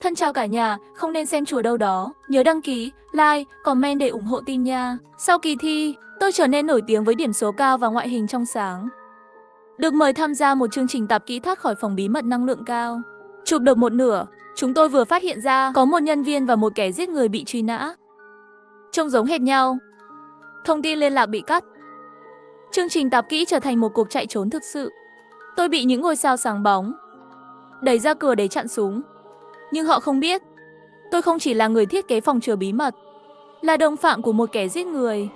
Thân chào cả nhà, không nên xem chùa đâu đó. Nhớ đăng ký, like, comment để ủng hộ team nha. Sau kỳ thi, tôi trở nên nổi tiếng với điểm số cao và ngoại hình trong sáng. Được mời tham gia một chương trình tạp kỹ thoát khỏi phòng bí mật năng lượng cao. Chụp được một nửa, chúng tôi vừa phát hiện ra có một nhân viên và một kẻ giết người bị truy nã. Trông giống hệt nhau. Thông tin liên lạc bị cắt. Chương trình tạp kỹ trở thành một cuộc chạy trốn thực sự. Tôi bị những ngôi sao sáng bóng đẩy ra cửa để chặn súng. Nhưng họ không biết, tôi không chỉ là người thiết kế phòng chứa bí mật, là đồng phạm của một kẻ giết người.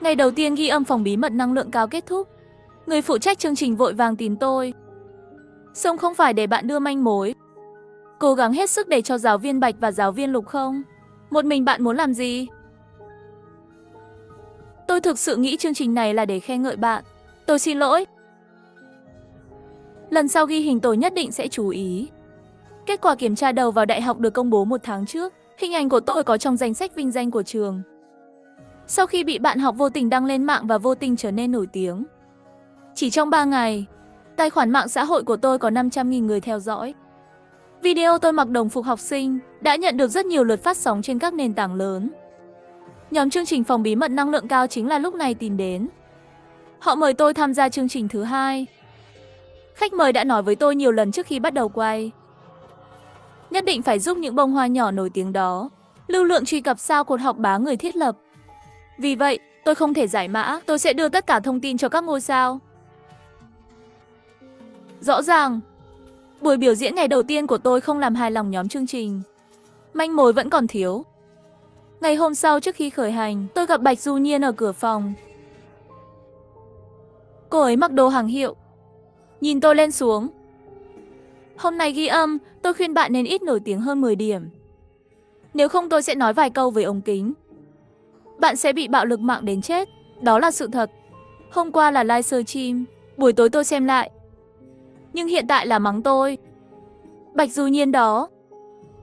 Ngày đầu tiên ghi âm phòng bí mật năng lượng cao kết thúc, người phụ trách chương trình vội vàng tìm tôi. Xong không phải để bạn đưa manh mối, cố gắng hết sức để cho giáo viên Bạch và giáo viên Lục không? Một mình bạn muốn làm gì? Tôi thực sự nghĩ chương trình này là để khen ngợi bạn. Tôi xin lỗi. Lần sau ghi hình tôi nhất định sẽ chú ý. Kết quả kiểm tra đầu vào đại học được công bố 1 tháng trước. Hình ảnh của tôi có trong danh sách vinh danh của trường. Sau khi bị bạn học vô tình đăng lên mạng và vô tình trở nên nổi tiếng. Chỉ trong 3 ngày, tài khoản mạng xã hội của tôi có 500.000 người theo dõi. Video tôi mặc đồng phục học sinh đã nhận được rất nhiều lượt phát sóng trên các nền tảng lớn. Nhóm chương trình phòng bí mật năng lượng cao chính là lúc này tìm đến. Họ mời tôi tham gia chương trình thứ 2. Khách mời đã nói với tôi nhiều lần trước khi bắt đầu quay. Nhất định phải giúp những bông hoa nhỏ nổi tiếng đó lưu lượng truy cập sao cột học bá người thiết lập. Vì vậy, tôi không thể giải mã, tôi sẽ đưa tất cả thông tin cho các ngôi sao. Rõ ràng, buổi biểu diễn ngày đầu tiên của tôi không làm hài lòng nhóm chương trình. Manh mối vẫn còn thiếu. Ngày hôm sau trước khi khởi hành, tôi gặp Bạch Du Nhiên ở cửa phòng. Cô ấy mặc đồ hàng hiệu, nhìn tôi lên xuống. Hôm nay ghi âm, tôi khuyên bạn nên ít nổi tiếng hơn 10 điểm. Nếu không tôi sẽ nói vài câu với ống kính. Bạn sẽ bị bạo lực mạng đến chết, đó là sự thật. Hôm qua là live stream, buổi tối tôi xem lại. Nhưng hiện tại là mắng tôi. Bạch Du Nhiên đó,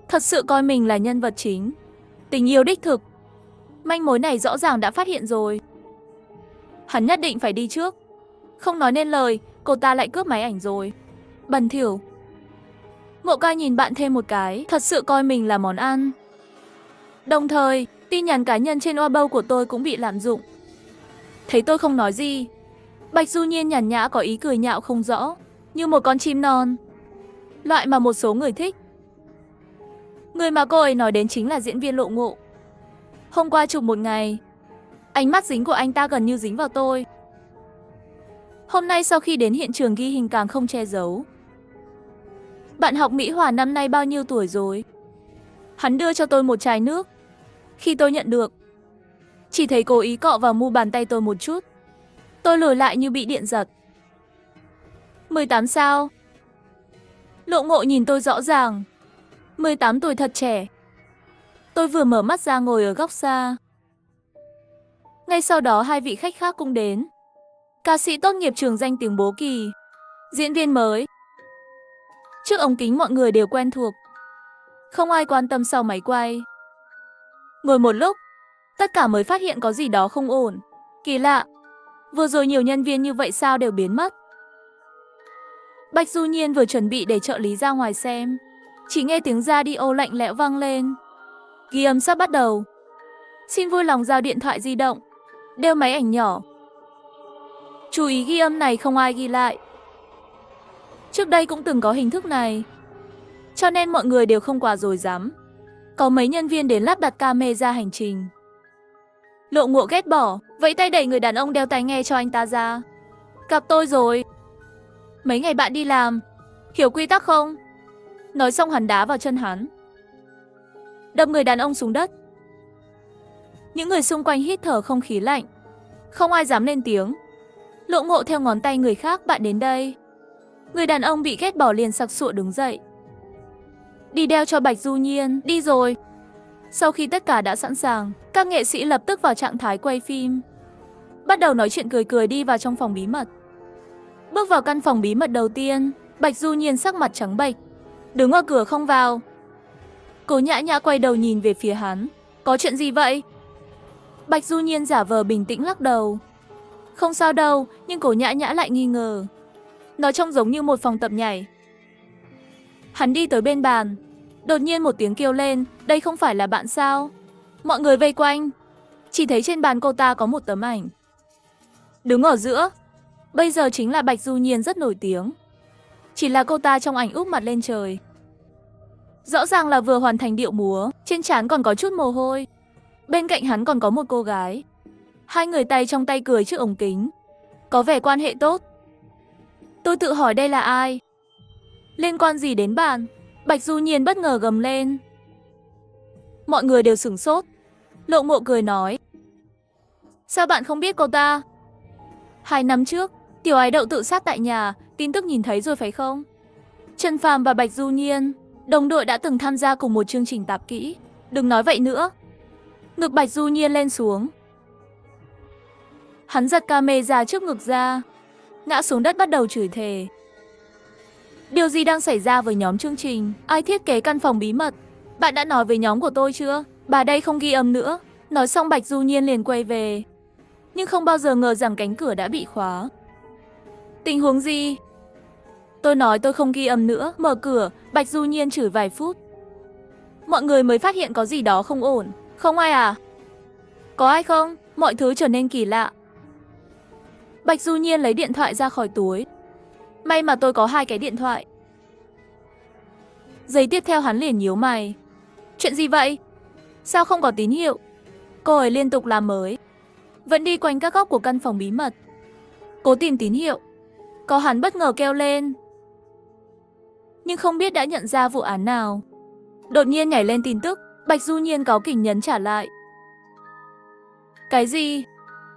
thật sự coi mình là nhân vật chính. Tình yêu đích thực. Manh mối này rõ ràng đã phát hiện rồi. Hắn nhất định phải đi trước. Không nói nên lời, cô ta lại cướp máy ảnh rồi. Bẩn thỉu. Ngộ Ca nhìn bạn thêm một cái, thật sự coi mình là món ăn. Đồng thời, tin nhắn cá nhân trên Weibo của tôi cũng bị lạm dụng. Thấy tôi không nói gì, Bạch Du Nhiên nhàn nhã có ý cười nhạo không rõ, như một con chim non. Loại mà một số người thích. Người mà cô ấy nói đến chính là diễn viên Lộ Ngộ. Hôm qua chụp một ngày, ánh mắt dính của anh ta gần như dính vào tôi. Hôm nay sau khi đến hiện trường ghi hình càng không che giấu. Bạn học Mỹ Hòa năm nay bao nhiêu tuổi rồi? Hắn đưa cho tôi một chai nước. Khi tôi nhận được, chỉ thấy cố ý cọ vào mu bàn tay tôi một chút. Tôi lùi lại như bị điện giật. 18 sao? Lộ Ngộ nhìn tôi rõ ràng. 18 tuổi thật trẻ. Tôi vừa mở mắt ra ngồi ở góc xa. Ngay sau đó hai vị khách khác cũng đến. Ca sĩ tốt nghiệp trường danh tiếng Bố Kỳ, diễn viên mới. Trước ống kính mọi người đều quen thuộc. Không ai quan tâm sau máy quay. Ngồi một lúc, tất cả mới phát hiện có gì đó không ổn. Kỳ lạ, vừa rồi nhiều nhân viên như vậy sao đều biến mất. Bạch Du Nhiên vừa chuẩn bị để trợ lý ra ngoài xem, chỉ nghe tiếng radio lạnh lẽo vang lên. Ghi âm sắp bắt đầu. Xin vui lòng giao điện thoại di động, đeo máy ảnh nhỏ. Chú ý ghi âm này không ai ghi lại. Trước đây cũng từng có hình thức này, cho nên mọi người đều không quá dối dám. Có mấy nhân viên đến lắp đặt camera hành trình. Lộ Ngộ ghét bỏ, vẫy tay đẩy người đàn ông đeo tai nghe cho anh ta ra. Gặp tôi rồi. Mấy ngày bạn đi làm, hiểu quy tắc không? Nói xong hắn đá vào chân hắn, đâm người đàn ông xuống đất. Những người xung quanh hít thở không khí lạnh. Không ai dám lên tiếng. Lộ Ngộ theo ngón tay người khác, bạn đến đây. Người đàn ông bị ghét bỏ liền sặc sụa đứng dậy. Đi đeo cho Bạch Du Nhiên, đi rồi. Sau khi tất cả đã sẵn sàng, các nghệ sĩ lập tức vào trạng thái quay phim. Bắt đầu nói chuyện cười cười đi vào trong phòng bí mật. Bước vào căn phòng bí mật đầu tiên, Bạch Du Nhiên sắc mặt trắng bệch, đứng ở cửa không vào. Cố Nhã Nhã quay đầu nhìn về phía hắn. Có chuyện gì vậy? Bạch Du Nhiên giả vờ bình tĩnh lắc đầu. Không sao đâu, nhưng Cố Nhã Nhã lại nghi ngờ. Nó trông giống như một phòng tập nhảy. Hắn đi tới bên bàn. Đột nhiên một tiếng kêu lên, đây không phải là bạn sao? Mọi người vây quanh. Chỉ thấy trên bàn cô ta có một tấm ảnh. Đứng ở giữa. Bây giờ chính là Bạch Du Nhiên rất nổi tiếng. Chỉ là cô ta trong ảnh úp mặt lên trời. Rõ ràng là vừa hoàn thành điệu múa, trên trán còn có chút mồ hôi. Bên cạnh hắn còn có một cô gái. Hai người tay trong tay cười trước ống kính. Có vẻ quan hệ tốt. Tôi tự hỏi đây là ai? Liên quan gì đến bạn? Bạch Du Nhiên bất ngờ gầm lên. Mọi người đều sửng sốt. Lộ Ngộ cười nói. Sao bạn không biết cô ta? 2 năm trước, Tiểu Ái Đậu tự sát tại nhà, tin tức nhìn thấy rồi phải không? Trần Phàm và Bạch Du Nhiên, đồng đội đã từng tham gia cùng một chương trình tạp kỹ. Đừng nói vậy nữa. Ngực Bạch Du Nhiên lên xuống. Hắn giật camera trước ngực ra, ngã xuống đất bắt đầu chửi thề. Điều gì đang xảy ra với nhóm chương trình? Ai thiết kế căn phòng bí mật? Bạn đã nói với nhóm của tôi chưa? Bà đây không ghi âm nữa. Nói xong Bạch Du Nhiên liền quay về. Nhưng không bao giờ ngờ rằng cánh cửa đã bị khóa. Tình huống gì? Tôi nói tôi không ghi âm nữa. Mở cửa, Bạch Du Nhiên chửi vài phút. Mọi người mới phát hiện có gì đó không ổn. Không ai à? Có ai không? Mọi thứ trở nên kỳ lạ. Bạch Du Nhiên lấy điện thoại ra khỏi túi. May mà tôi có 2 cái điện thoại. Giây tiếp theo hắn liền nhíu mày. Chuyện gì vậy? Sao không có tín hiệu? Cô ấy liên tục làm mới. Vẫn đi quanh các góc của căn phòng bí mật. Cố tìm tín hiệu. Có hắn bất ngờ kêu lên. Nhưng không biết đã nhận ra vụ án nào. Đột nhiên nhảy lên tin tức. Bạch Du Nhiên cáu kỉnh nhấn trả lại. Cái gì?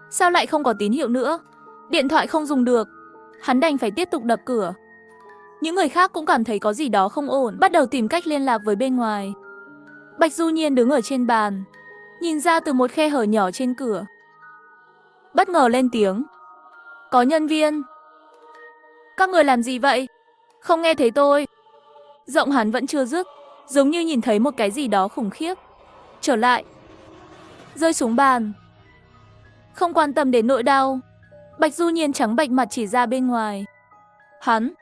Sao lại không có tín hiệu nữa? Điện thoại không dùng được. Hắn đành phải tiếp tục đập cửa. Những người khác cũng cảm thấy có gì đó không ổn, bắt đầu tìm cách liên lạc với bên ngoài. Bạch Du Nhiên đứng ở trên bàn, nhìn ra từ một khe hở nhỏ trên cửa. Bất ngờ lên tiếng. Có nhân viên. Các người làm gì vậy? Không nghe thấy tôi. Giọng hắn vẫn chưa dứt, giống như nhìn thấy một cái gì đó khủng khiếp. Trở lại. Rơi xuống bàn. Không quan tâm đến nỗi đau, Bạch Du Nhiên trắng bệch mặt chỉ ra bên ngoài. Hắn.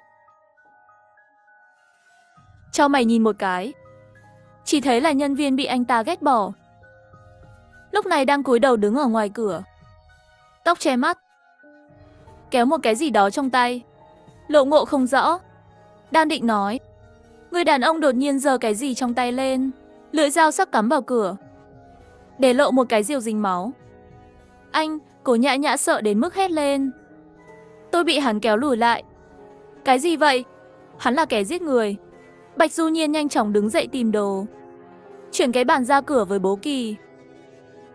Cho mày nhìn một cái. Chỉ thấy là nhân viên bị anh ta ghét bỏ. Lúc này đang cúi đầu đứng ở ngoài cửa. Tóc che mắt. Kéo một cái gì đó trong tay. Lộ Ngộ không rõ. Đang định nói. Người đàn ông đột nhiên giơ cái gì trong tay lên. Lưỡi dao sắc cắm vào cửa. Để lộ một cái rìu dính máu. Anh, Cố Nhã Nhã sợ đến mức hét lên. Tôi bị hắn kéo lùi lại. Cái gì vậy? Hắn là kẻ giết người. Bạch Du Nhiên nhanh chóng đứng dậy tìm đồ. Chuyển cái bàn ra cửa với bố Kỳ.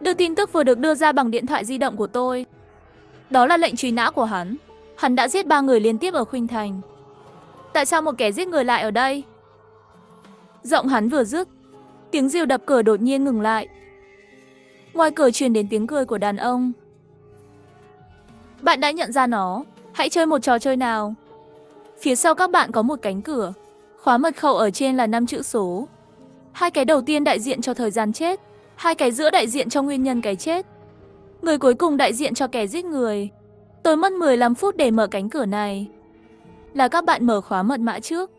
Đưa tin tức vừa được đưa ra bằng điện thoại di động của tôi. Đó là lệnh truy nã của hắn. Hắn đã giết 3 người liên tiếp ở Khuynh Thành. Tại sao một kẻ giết người lại ở đây? Giọng hắn vừa dứt, tiếng rìu đập cửa đột nhiên ngừng lại. Ngoài cửa truyền đến tiếng cười của đàn ông. Bạn đã nhận ra nó. Hãy chơi một trò chơi nào. Phía sau các bạn có một cánh cửa. Khóa mật khẩu ở trên là 5 chữ số. 2 cái đầu tiên đại diện cho thời gian chết, 2 cái giữa đại diện cho nguyên nhân cái chết. Người cuối cùng đại diện cho kẻ giết người. Tôi mất 15 phút để mở cánh cửa này. Là các bạn mở khóa mật mã trước,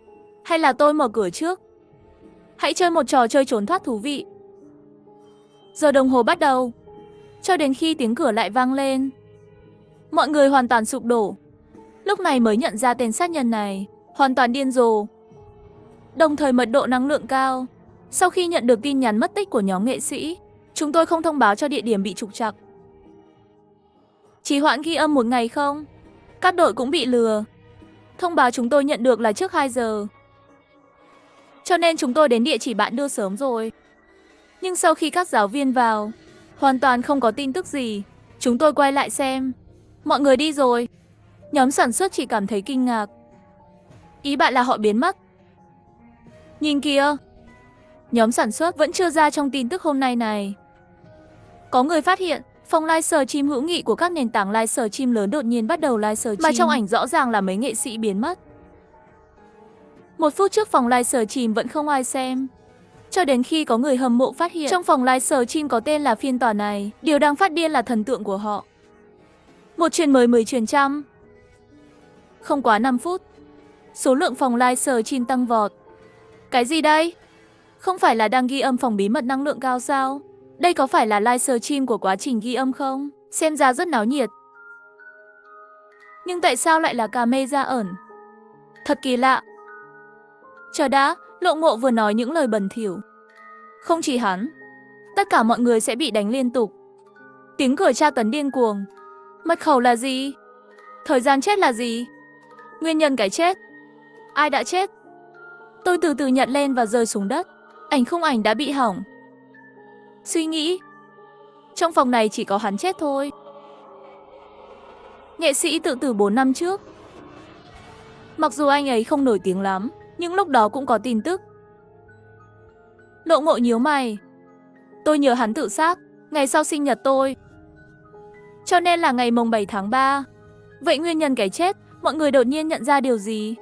hay là tôi mở cửa trước? Hãy chơi một trò chơi trốn thoát thú vị. Giờ đồng hồ bắt đầu. Cho đến khi tiếng cửa lại vang lên. Mọi người hoàn toàn sụp đổ. Lúc này mới nhận ra tên sát nhân này hoàn toàn điên rồ. Đồng thời mật độ năng lượng cao. Sau khi nhận được tin nhắn mất tích của nhóm nghệ sĩ, chúng tôi không thông báo cho địa điểm bị trục trặc. Trì hoãn ghi âm 1 ngày không? Các đội cũng bị lừa. Thông báo chúng tôi nhận được là trước 2 giờ. Cho nên chúng tôi đến địa chỉ bạn đưa sớm rồi. Nhưng sau khi các giáo viên vào, hoàn toàn không có tin tức gì. Chúng tôi quay lại xem. Mọi người đi rồi. Nhóm sản xuất chỉ cảm thấy kinh ngạc. Ý bạn là họ biến mất? Nhìn kìa. Nhóm sản xuất vẫn chưa ra trong tin tức hôm nay này. Có người phát hiện phòng livestream hữu nghị của các nền tảng livestream lớn đột nhiên bắt đầu livestream, mà trong ảnh rõ ràng là mấy nghệ sĩ biến mất. 1 phút trước phòng livestream vẫn không ai xem. Cho đến khi có người hâm mộ phát hiện trong phòng livestream có tên là phiên tòa này, điều đang phát điên là thần tượng của họ. 1 truyền 10, 10 truyền trăm. Không quá 5 phút, số lượng phòng livestream tăng vọt. Cái gì đây? Không phải là đang ghi âm phòng bí mật năng lượng cao sao? Đây có phải là livestream của quá trình ghi âm không? Xem ra rất náo nhiệt. Nhưng tại sao lại là camera ẩn? Thật kỳ lạ. Chờ đã, Lộ Ngộ vừa nói những lời bẩn thỉu. Không chỉ hắn, tất cả mọi người sẽ bị đánh liên tục. Tiếng cửa tra tấn điên cuồng. Mật khẩu là gì? Thời gian chết là gì? Nguyên nhân cái chết? Ai đã chết? Tôi từ từ nhặt lên và rơi xuống đất. Ảnh khung ảnh đã bị hỏng. Suy nghĩ, trong phòng này chỉ có hắn chết thôi. Nghệ sĩ tự tử 4 năm trước. Mặc dù anh ấy không nổi tiếng lắm, nhưng lúc đó cũng có tin tức. Lộ Ngộ nhíu mày. Tôi nhớ hắn tự sát, ngày sau sinh nhật tôi. Cho nên là ngày mùng 7 tháng 3. Vậy nguyên nhân cái chết, mọi người đột nhiên nhận ra điều gì?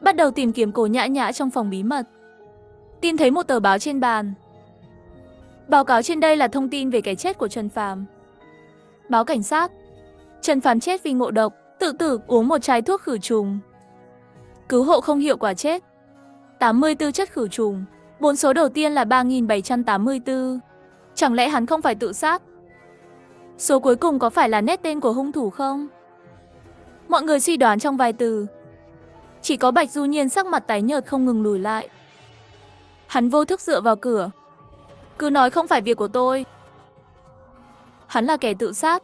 Bắt đầu tìm kiếm Cổ Nhã Nhã trong phòng bí mật. Tìm thấy một tờ báo trên bàn. Báo cáo trên đây là thông tin về cái chết của Trần Phàm. Báo cảnh sát. Trần Phàm chết vì ngộ độc, tự tử uống một chai thuốc khử trùng. Cứu hộ không hiệu quả chết. 84 chất khử trùng. 4 số đầu tiên là 3784. Chẳng lẽ hắn không phải tự sát? Số cuối cùng có phải là nét tên của hung thủ không? Mọi người suy đoán trong vài từ. Chỉ có Bạch Du Nhiên sắc mặt tái nhợt không ngừng lùi lại. Hắn vô thức dựa vào cửa. Cứ nói không phải việc của tôi. Hắn là kẻ tự sát.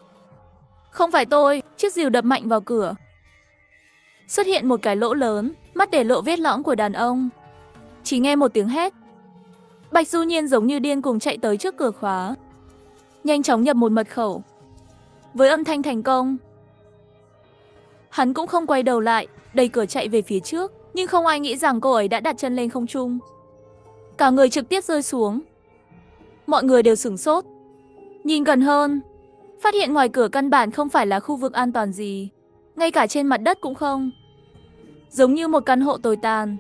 Không phải tôi, chiếc rìu đập mạnh vào cửa. Xuất hiện một cái lỗ lớn, mắt để lộ vết lõm của đàn ông. Chỉ nghe một tiếng hét. Bạch Du Nhiên giống như điên cuồng chạy tới trước cửa khóa. Nhanh chóng nhập một mật khẩu. Với âm thanh thành công, hắn cũng không quay đầu lại, đẩy cửa chạy về phía trước. Nhưng không ai nghĩ rằng cô ấy đã đặt chân lên không trung. Cả người trực tiếp rơi xuống. Mọi người đều sửng sốt. Nhìn gần hơn, phát hiện ngoài cửa căn bản không phải là khu vực an toàn gì. Ngay cả trên mặt đất cũng không. Giống như một căn hộ tồi tàn.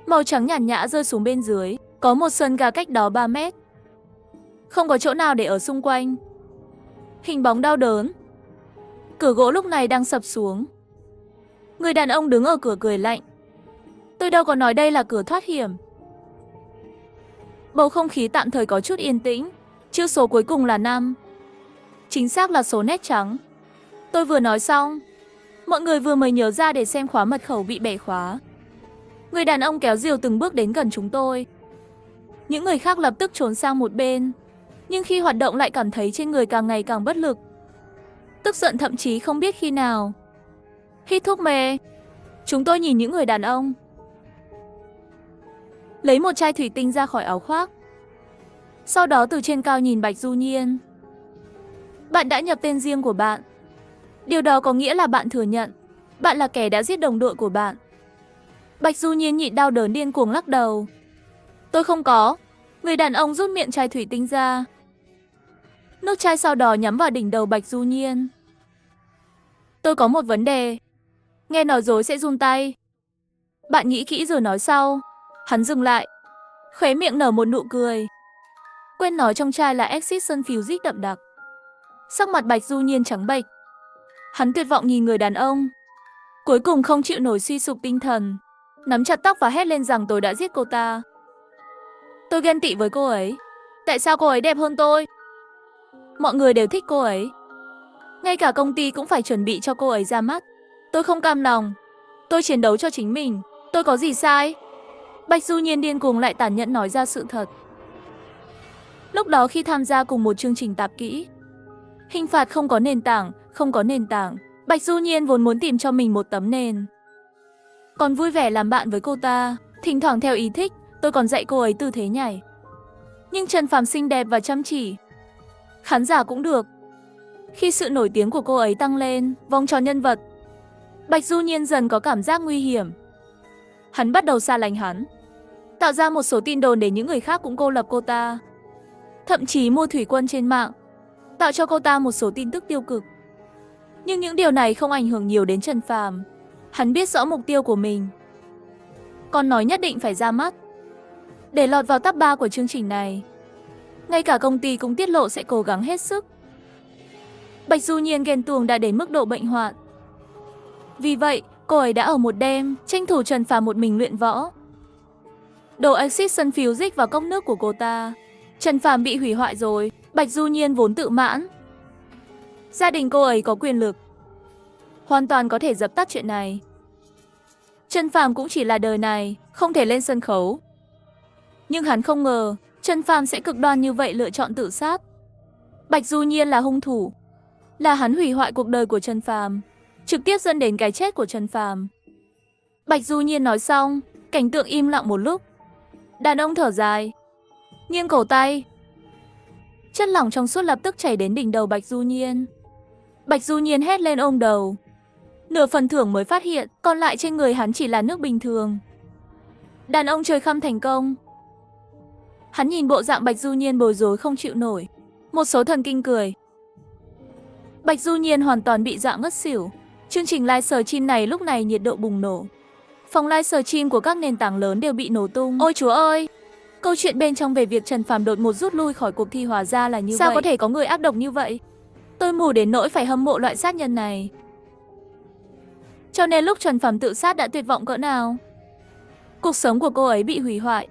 Màu trắng nhàn nhã rơi xuống bên dưới. Có một sân ga cách đó 3 mét. Không có chỗ nào để ở xung quanh. Hình bóng đau đớn. Cửa gỗ lúc này đang sập xuống. Người đàn ông đứng ở cửa cười lạnh. Tôi đâu có nói đây là cửa thoát hiểm. Bầu không khí tạm thời có chút yên tĩnh. Chữ số cuối cùng là 5. Chính xác là số nét trắng. Tôi vừa nói xong, mọi người vừa mới nhớ ra để xem khóa mật khẩu bị bẻ khóa. Người đàn ông kéo rìu từng bước đến gần chúng tôi. Những người khác lập tức trốn sang một bên. Nhưng khi hoạt động lại cảm thấy trên người càng ngày càng bất lực. Tức giận thậm chí không biết khi nào. Hít thuốc mê. Chúng tôi nhìn những người đàn ông. Lấy một chai thủy tinh ra khỏi áo khoác. Sau đó từ trên cao nhìn Bạch Du Nhiên. Bạn đã nhập tên riêng của bạn. Điều đó có nghĩa là bạn thừa nhận bạn là kẻ đã giết đồng đội của bạn. Bạch Du Nhiên nhịn đau đớn điên cuồng lắc đầu. Tôi không có. Người đàn ông rút miệng chai thủy tinh ra. Nước chai sau đó nhắm vào đỉnh đầu Bạch Du Nhiên. Tôi có một vấn đề. Nghe nói dối sẽ run tay. Bạn nghĩ kỹ rồi nói sau. Hắn dừng lại. Khóe miệng nở một nụ cười. Quên nói trong chai là axit sulfuric đậm đặc. Sắc mặt Bạch Du Nhiên trắng bệch. Hắn tuyệt vọng nhìn người đàn ông. Cuối cùng không chịu nổi suy sụp tinh thần. Nắm chặt tóc và hét lên rằng tôi đã giết cô ta. Tôi ghen tị với cô ấy. Tại sao cô ấy đẹp hơn tôi? Mọi người đều thích cô ấy. Ngay cả công ty cũng phải chuẩn bị cho cô ấy ra mắt. Tôi không cam lòng. Tôi chiến đấu cho chính mình. Tôi có gì sai? Bạch Du Nhiên điên cuồng lại tàn nhẫn nói ra sự thật. Lúc đó khi tham gia cùng một chương trình tạp kỹ, hình phạt không có nền tảng, không có nền tảng. Bạch Du Nhiên vốn muốn tìm cho mình một tấm nền. Còn vui vẻ làm bạn với cô ta. Thỉnh thoảng theo ý thích, tôi còn dạy cô ấy tư thế nhảy. Nhưng Trần Phàm xinh đẹp và chăm chỉ. Khán giả cũng được. Khi sự nổi tiếng của cô ấy tăng lên, vòng tròn nhân vật, Bạch Du Nhiên dần có cảm giác nguy hiểm. Hắn bắt đầu xa lánh hắn. Tạo ra một số tin đồn để những người khác cũng cô lập cô ta. Thậm chí mua thủy quân trên mạng, tạo cho cô ta một số tin tức tiêu cực. Nhưng những điều này không ảnh hưởng nhiều đến Trần Phàm. Hắn biết rõ mục tiêu của mình. Còn nói nhất định phải ra mắt. Để lọt vào top 3 của chương trình này. Ngay cả công ty cũng tiết lộ sẽ cố gắng hết sức. Bạch Du Nhiên ghen tuông đã đến mức độ bệnh hoạn. Vì vậy, cô ấy đã ở một đêm tranh thủ Trần Phàm một mình luyện võ. đổ axit sulfuric vào cốc nước của cô ta. Trần Phàm bị hủy hoại rồi. Bạch Du Nhiên vốn tự mãn. Gia đình cô ấy có quyền lực, hoàn toàn có thể dập tắt chuyện này. Trần Phàm cũng chỉ là đời này, không thể lên sân khấu. Nhưng hắn không ngờ, Trần Phàm sẽ cực đoan như vậy lựa chọn tự sát. Bạch Du Nhiên là hung thủ. Là hắn hủy hoại cuộc đời của Trần Phàm, trực tiếp dẫn đến cái chết của Trần Phàm. Bạch Du Nhiên nói xong, cảnh tượng im lặng một lúc. Đàn ông thở dài, nghiêng cổ tay. Chất lỏng trong suốt lập tức chảy đến đỉnh đầu Bạch Du Nhiên. Bạch Du Nhiên hét lên ôm đầu. Nửa phần thưởng mới phát hiện, còn lại trên người hắn chỉ là nước bình thường. Đàn ông chơi khăm thành công. Hắn nhìn bộ dạng Bạch Du Nhiên bối rối không chịu nổi. Một số thần kinh cười. Bạch Du Nhiên hoàn toàn bị dọa ngất xỉu. Chương trình livestream này lúc này nhiệt độ bùng nổ. Phòng livestream của các nền tảng lớn đều bị nổ tung. Ôi chúa ơi! Câu chuyện bên trong về việc Trần Phàm đột ngột rút lui khỏi cuộc thi hóa ra là như vậy. Sao có thể có người ác độc như vậy? Tôi mù đến nỗi phải hâm mộ loại sát nhân này. Cho nên lúc Trần Phàm tự sát đã tuyệt vọng cỡ nào. Cuộc sống của cô ấy bị hủy hoại.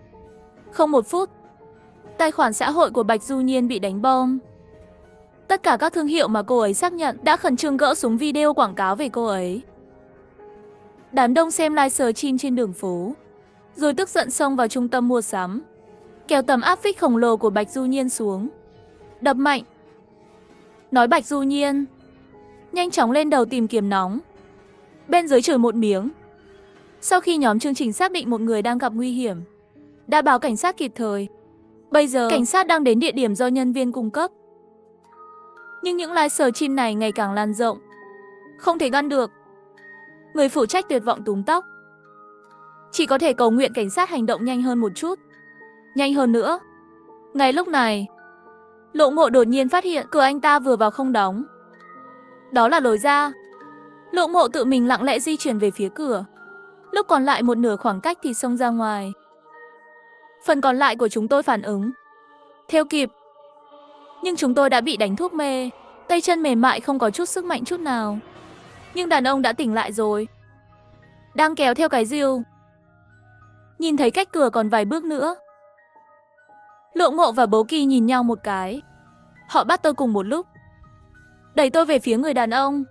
Không một phút, tài khoản xã hội của Bạch Du Nhiên bị đánh bom. Tất cả các thương hiệu mà cô ấy xác nhận đã khẩn trương gỡ xuống video quảng cáo về cô ấy. Đám đông xem livestream trên đường phố, rồi tức giận xông vào trung tâm mua sắm, kéo tấm áp phích khổng lồ của Bạch Du Nhiên xuống, đập mạnh. Nói Bạch Du Nhiên, nhanh chóng lên đầu tìm kiếm nóng. Bên dưới chửi một miếng. Sau khi nhóm chương trình xác định một người đang gặp nguy hiểm, đã báo cảnh sát kịp thời. Bây giờ, cảnh sát đang đến địa điểm do nhân viên cung cấp. Nhưng những livestream này ngày càng lan rộng, không thể ngăn được. Người phụ trách tuyệt vọng túm tóc. Chỉ có thể cầu nguyện cảnh sát hành động nhanh hơn một chút. Nhanh hơn nữa. Ngay lúc này, Lộ Ngộ đột nhiên phát hiện cửa anh ta vừa vào không đóng. Đó là lối ra. Lộ Ngộ tự mình lặng lẽ di chuyển về phía cửa. Lúc còn lại một nửa khoảng cách thì xông ra ngoài. Phần còn lại của chúng tôi phản ứng, theo kịp. Nhưng chúng tôi đã bị đánh thuốc mê, tay chân mềm mại không có chút sức mạnh chút nào. Nhưng đàn ông đã tỉnh lại rồi, đang kéo theo cái rìu. Nhìn thấy cách cửa còn vài bước nữa. Lộ Ngộ và Bố Kỳ nhìn nhau một cái. Họ bắt tôi cùng một lúc, đẩy tôi về phía người đàn ông.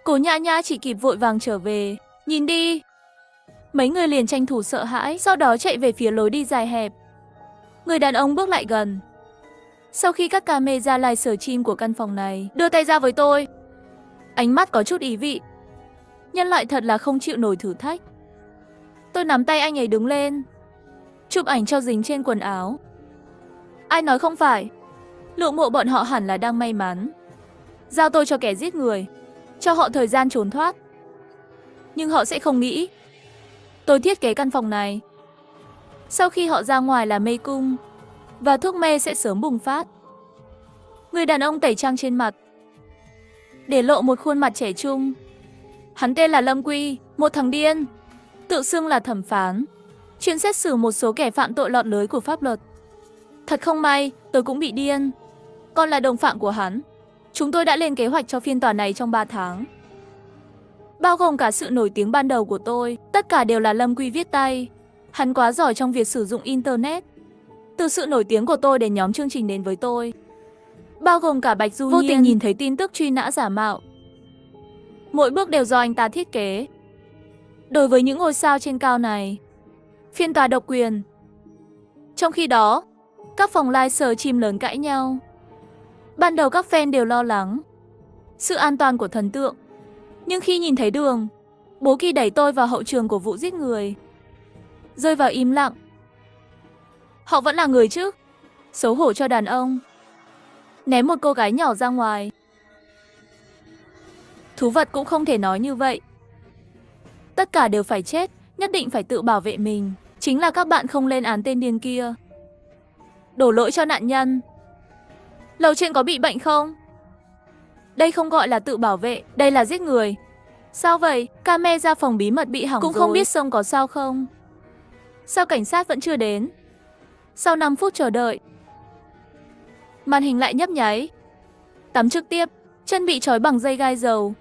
Cố Nhã Nhã chỉ kịp vội vàng trở về. Nhìn đi. Mấy người liền tranh thủ sợ hãi, sau đó chạy về phía lối đi dài hẹp. Người đàn ông bước lại gần. Sau khi các camera livestream của căn phòng này, đưa tay ra với tôi. Ánh mắt có chút ý vị. Nhân loại thật là không chịu nổi thử thách. Tôi nắm tay anh ấy đứng lên, chụp ảnh cho dính trên quần áo. Ai nói không phải. Lộ Ngộ bọn họ hẳn là đang may mắn. Giao tôi cho kẻ giết người, cho họ thời gian trốn thoát. Nhưng họ sẽ không nghĩ tôi thiết kế căn phòng này. Sau khi họ ra ngoài là mê cung, và thuốc mê sẽ sớm bùng phát. Người đàn ông tẩy trang trên mặt, để lộ một khuôn mặt trẻ trung. Hắn tên là Lâm Quy, một thằng điên, tự xưng là thẩm phán, chuyên xét xử một số kẻ phạm tội lọt lưới của pháp luật. Thật không may, tôi cũng bị điên. Còn là đồng phạm của hắn. Chúng tôi đã lên kế hoạch cho phiên tòa này trong 3 tháng. Bao gồm cả sự nổi tiếng ban đầu của tôi, tất cả đều là Lâm Quy viết tay. Hắn quá giỏi trong việc sử dụng Internet. Từ sự nổi tiếng của tôi đến nhóm chương trình đến với tôi, bao gồm cả Bạch Du Nhiên, vô tình nhìn thấy tin tức truy nã giả mạo. Mỗi bước đều do anh ta thiết kế. Đối với những ngôi sao trên cao này, phiên tòa độc quyền. Trong khi đó, các phòng livestream lớn cãi nhau. Ban đầu các fan đều lo lắng sự an toàn của thần tượng. Nhưng khi nhìn thấy Đường, Bố Kỳ đẩy tôi vào hậu trường của vụ giết người, rơi vào im lặng. Họ vẫn là người chứ. Xấu hổ cho đàn ông. Ném một cô gái nhỏ ra ngoài. Thú vật cũng không thể nói như vậy. Tất cả đều phải chết, nhất định phải tự bảo vệ mình. Chính là các bạn không lên án tên điên kia. Đổ lỗi cho nạn nhân. Lầu trên có bị bệnh không? Đây không gọi là tự bảo vệ, đây là giết người. Sao vậy? Camera phòng bí mật bị hỏng cũng rồi. Không biết sông có sao không? Sao cảnh sát vẫn chưa đến? Sau 5 phút chờ đợi, màn hình lại nhấp nháy. Tắm trực tiếp, chân bị trói bằng dây gai dầu,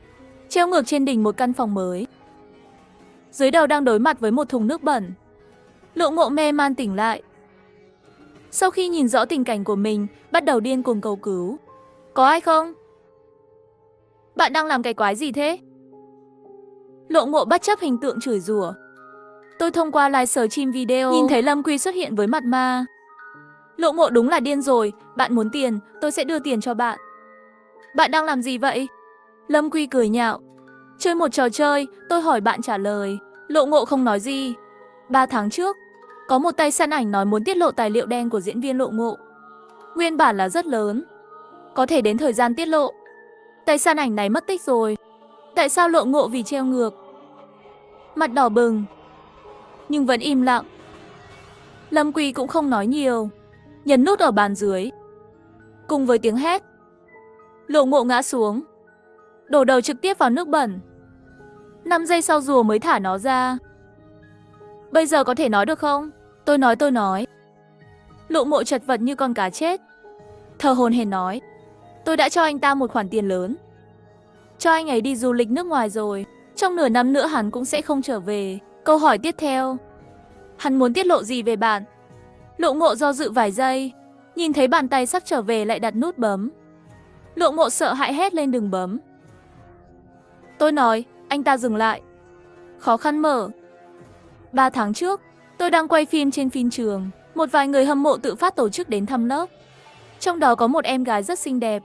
treo ngược trên đỉnh một căn phòng mới. Dưới đầu đang đối mặt với một thùng nước bẩn. Lộ Ngộ mê man tỉnh lại. Sau khi nhìn rõ tình cảnh của mình, bắt đầu điên cuồng cầu cứu. Có ai không? Bạn đang làm cái quái gì thế? Lộ Ngộ bất chấp hình tượng chửi rủa. Tôi thông qua livestream video nhìn thấy Lâm Quy xuất hiện với mặt ma. Lộ Ngộ đúng là điên rồi, bạn muốn tiền, tôi sẽ đưa tiền cho bạn. Bạn đang làm gì vậy? Lâm Quy cười nhạo. Chơi một trò chơi, tôi hỏi bạn trả lời. Lộ Ngộ không nói gì. 3 tháng trước, có một tay săn ảnh nói muốn tiết lộ tài liệu đen của diễn viên Lộ Ngộ. Nguyên bản là rất lớn. Có thể đến thời gian tiết lộ. Tay săn ảnh này mất tích rồi. Tại sao Lộ Ngộ vì treo ngược? Mặt đỏ bừng. Nhưng vẫn im lặng. Lâm Quy cũng không nói nhiều. Nhấn nút ở bàn dưới. Cùng với tiếng hét, Lộ Ngộ ngã xuống. Đổ đầu trực tiếp vào nước bẩn. 5 giây sau rùa mới thả nó ra. Bây giờ có thể nói được không? Tôi nói. Lộ Ngộ chật vật như con cá chết. Thở hổn hển nói. Tôi đã cho anh ta một khoản tiền lớn. Cho anh ấy đi du lịch nước ngoài rồi. Trong nửa năm nữa hắn cũng sẽ không trở về. Câu hỏi tiếp theo. Hắn muốn tiết lộ gì về bạn? Lộ Ngộ do dự vài giây. Nhìn thấy bàn tay sắp trở về lại đặt nút bấm. Lộ Ngộ sợ hãi hét lên đừng bấm. Tôi nói, anh ta dừng lại. Khó khăn mở. 3 tháng trước, tôi đang quay phim trên phim trường. Một vài người hâm mộ tự phát tổ chức đến thăm lớp. Trong đó có một em gái rất xinh đẹp.